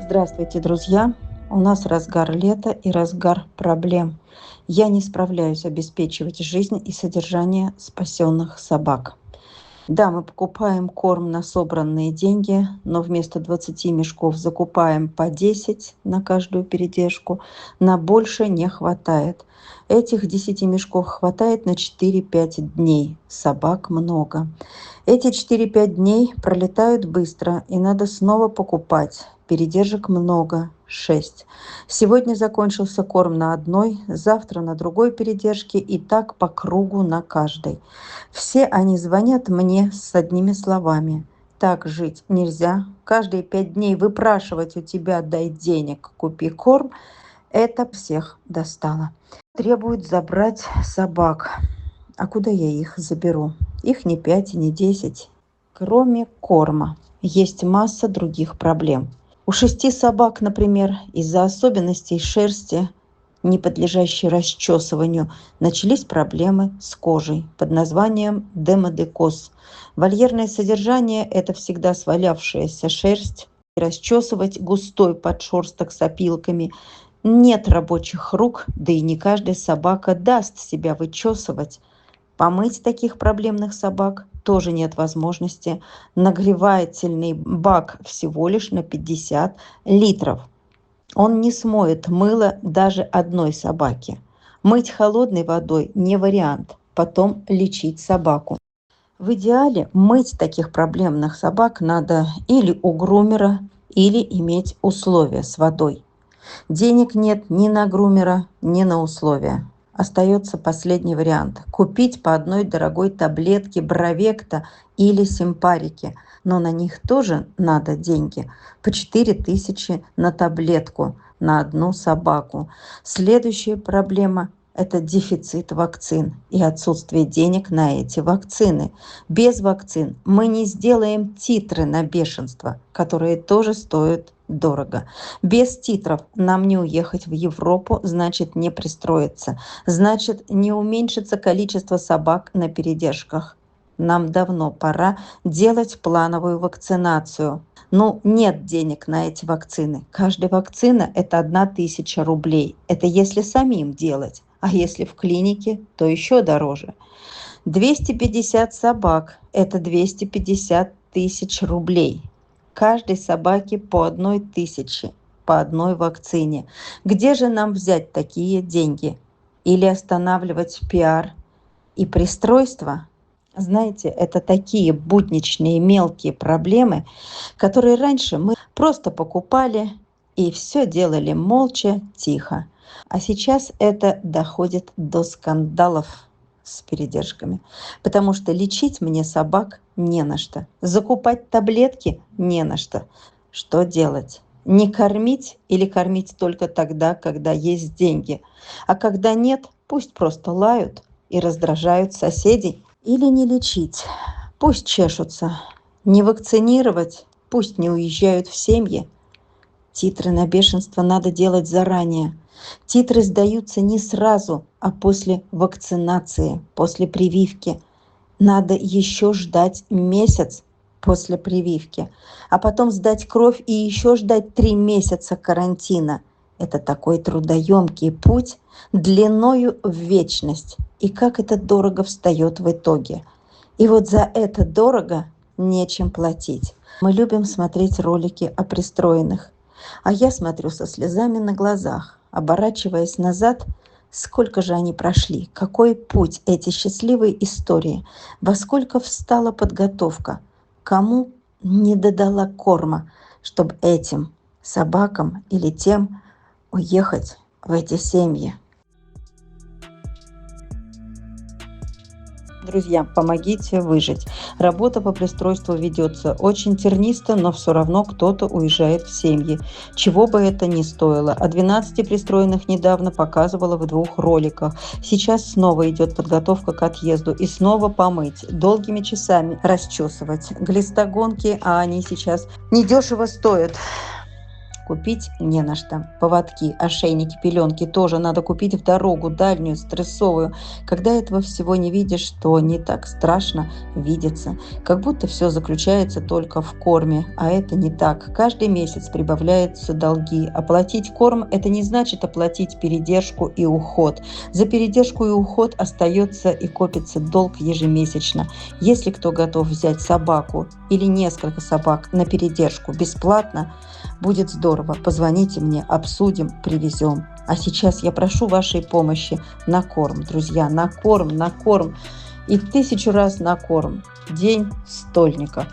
Здравствуйте, друзья! У нас разгар лета и разгар проблем. Я не справляюсь обеспечивать жизнь и содержание спасенных собак. Да, мы покупаем корм на собранные деньги, но вместо 20 мешков закупаем по 10 на каждую передержку. На больше не хватает. Этих 10 мешков хватает на 4-5 дней. Собак много. Эти 4-5 дней пролетают быстро, и надо снова покупать. Передержек много, 6. Сегодня закончился корм на одной, завтра на другой передержке, и так по кругу на каждой. Все они звонят мне с одними словами: так жить нельзя. Каждые 5 дней выпрашивать у тебя: дай денег, купи корм. Это всех достало. Требуют забрать собак. А куда я их заберу? Их не 5 и не 10. Кроме корма есть масса других проблем. У 6 собак, например, из-за особенностей шерсти, не подлежащей расчесыванию, начались проблемы с кожей под названием демодекоз. Вольерное содержание – это всегда свалявшаяся шерсть. Расчесывать густой подшерсток с опилками нет рабочих рук, да и не каждая собака даст себя вычесывать. Помыть таких проблемных собак тоже нет возможности. Нагревательный бак всего лишь на 50 литров. Он не смоет мыло даже одной собаки. Мыть холодной водой не вариант. Потом лечить собаку. В идеале мыть таких проблемных собак надо или у грумера, или иметь условия с водой. Денег нет ни на грумера, ни на условия. Остается последний вариант – купить по одной дорогой таблетке Бровекта или Симпарики, но на них тоже надо деньги. По 4000 на таблетку на одну собаку. Следующая проблема – это дефицит вакцин и отсутствие денег на эти вакцины. Без вакцин мы не сделаем титры на бешенство, которые тоже стоят дорого. Без титров нам не уехать в Европу, значит не пристроиться, значит не уменьшится количество собак на передержках. Нам давно пора делать плановую вакцинацию. Но нет денег на эти вакцины. Каждая вакцина – это 1000 рублей. Это если самим делать, а если в клинике, то еще дороже. 250 собак – это 250 тысяч рублей. Каждой собаке по 1000, по одной вакцине. Где же нам взять такие деньги? Или останавливать пиар и пристройство? Знаете, это такие будничные мелкие проблемы, которые раньше мы просто покупали и все делали молча, тихо. А сейчас это доходит до скандалов с передержками, потому что лечить мне собак не на что, закупать таблетки не на что. Что делать? Не кормить или кормить только тогда, когда есть деньги? А когда нет, пусть просто лают и раздражают соседей. Или не лечить, пусть чешутся. Не вакцинировать, пусть не уезжают в семьи. Титры на бешенство надо делать заранее. Титры сдаются не сразу, а после вакцинации, после прививки. Надо еще ждать месяц после прививки, а потом сдать кровь и еще ждать 3 месяца карантина. Это такой трудоемкий путь длиною в вечность. И как это дорого встает в итоге. И вот за это дорого нечем платить. Мы любим смотреть ролики о пристроенных. А я смотрю со слезами на глазах, оборачиваясь назад, сколько же они прошли, какой путь эти счастливые истории, во сколько встала подготовка, кому не додала корма, чтобы этим собакам или тем уехать в эти семьи. Друзья, помогите выжить. Работа по пристройству ведется очень тернисто, но все равно кто-то уезжает в семьи. Чего бы это ни стоило. О 12 пристроенных недавно показывала в 2 роликах. Сейчас снова идет подготовка к отъезду. И снова помыть. Долгими часами расчесывать. Глистогонки, а они сейчас недешево стоят. купить не на что. Поводки, ошейники, пеленки тоже надо купить в дорогу, дальнюю, стрессовую. Когда этого всего не видишь, то не так страшно видится. Как будто все заключается только в корме, а это не так. Каждый месяц прибавляются долги. Оплатить корм – это не значит оплатить передержку и уход. За передержку и уход остается и копится долг ежемесячно. Если кто готов взять собаку или несколько собак на передержку бесплатно, будет здорово. Позвоните мне, обсудим, привезем. А сейчас я прошу вашей помощи на корм, друзья, на корм, на корм. И 1000 раз на корм. День стольника.